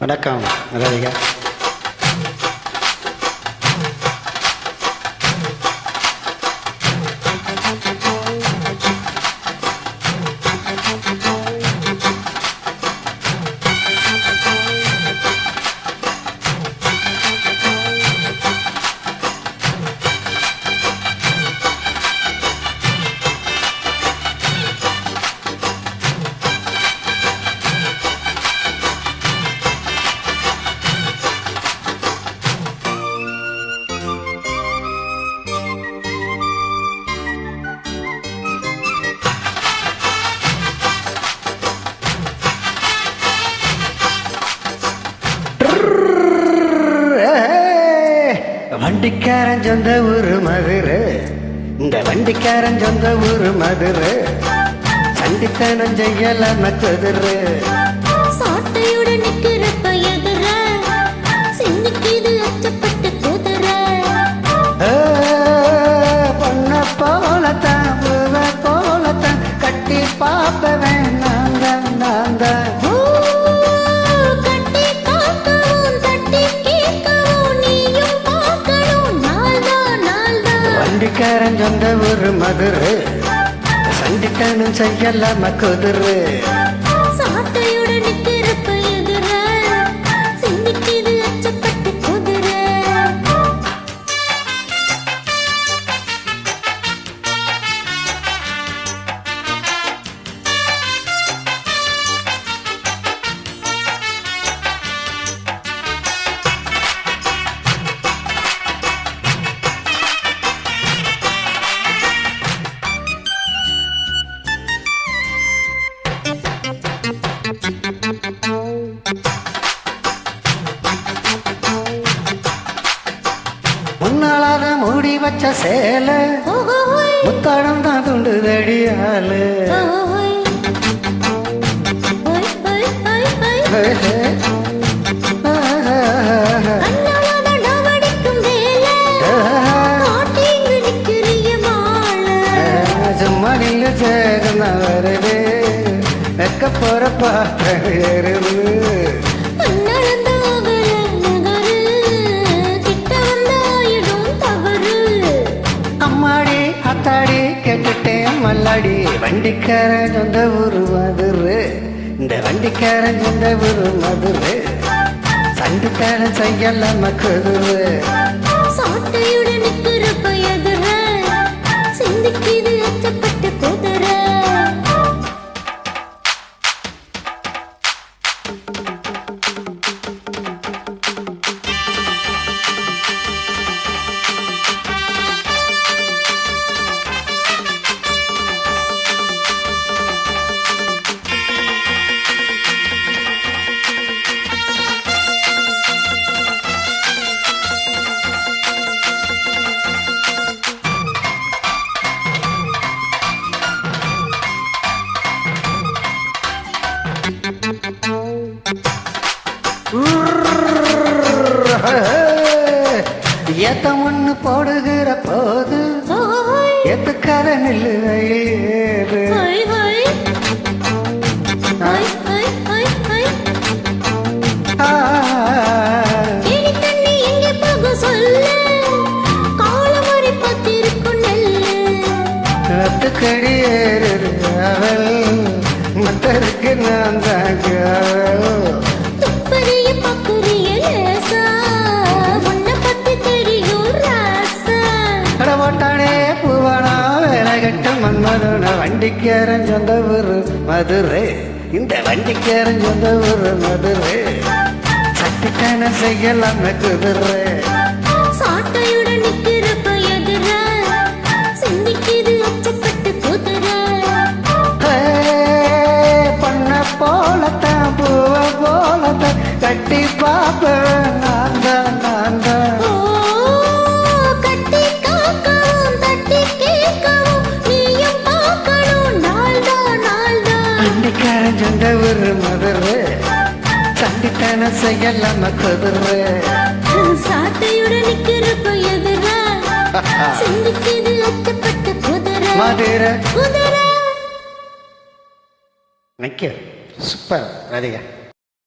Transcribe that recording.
வணக்கம் ராதிகா. வண்டிக்காரன் சொந்த ஊரு மதுரை, இந்த வண்டிக்காரன் சொந்த ஊரு மதுரை, சண்டித்தனம் செய்யலாம் குதிரை. சாட்டையுடன் நிற்கிறப்ப எதிர சிந்திக்கிது அச்சப்பட்டு குதிரை. பொண்ண போலத்தான் பூவ போலத்தான் கட்டி பாப்பவன் நான் தான் நான் தான். வண்டிக்காரன் சொந்த ஊரு மதுரை, சண்டித்தனம் செய்யலாம் குதிரை. சாட்டையுடன் நிற்கிறப்ப எதிர சிந்திக்கிது அச்சப்பட்டு குதிரை. முன்னாளாத மூடி வச்ச சேல முத்தாடம் தான் துண்டு தடியாலு. சும்மா நீங்க சேகந்த வருது வெக்க போற பாட்டு. அம்மாடி அத்தாடி கேட்டுட்டேன் மல்லாடி, வண்டிக்காரன் சொந்த ஊரு மதுரை, இந்த வண்டிக்காரன் சொந்த ஊரு மதுரை, சண்டித்தனம் செய்யலாம் குதிரை. சாட்டையுடன் நிற்கிறப்ப எதிர சிந்திக்கிது அச்சப்பட்டு குதிரை. ஏத்தம் ஒண்ணு போடுகிற போது எத்துக்கார நில்லு ஏறு. கடி ஏறு அவள் மத்தருக்கு நான் தாங்க. போட்டானே பூவானா வேலை கட்ட மன்மதன, வண்டிக்காரன் சொந்த ஊரு மதுரை, இந்த வண்டிக்காரன் சொந்த ஊரு மதுரை, சட்டித்தனம் செய்யலாம் குதிரை. சாட்டையுடன் நிற்கிறப்ப எதிர சிந்திக்கிது அச்சப்பட்டு குதிரை. பொண்ண போலத்தான் பூவ போலத்தான் கட்டி பாப்பேன் நான் தான் நான் தான். வண்டிக்காரன் சொந்த ஊரு மதுரை, சண்டித்தனம் செய்யலாம் குதிரை. சாட்டையுடன் நிற்கிறப்ப எதிர சிந்திக்கிது அச்சப்பட்டு குதிரை. மதுரை குதிரை நிக்க சூப்பர் ராதிகா.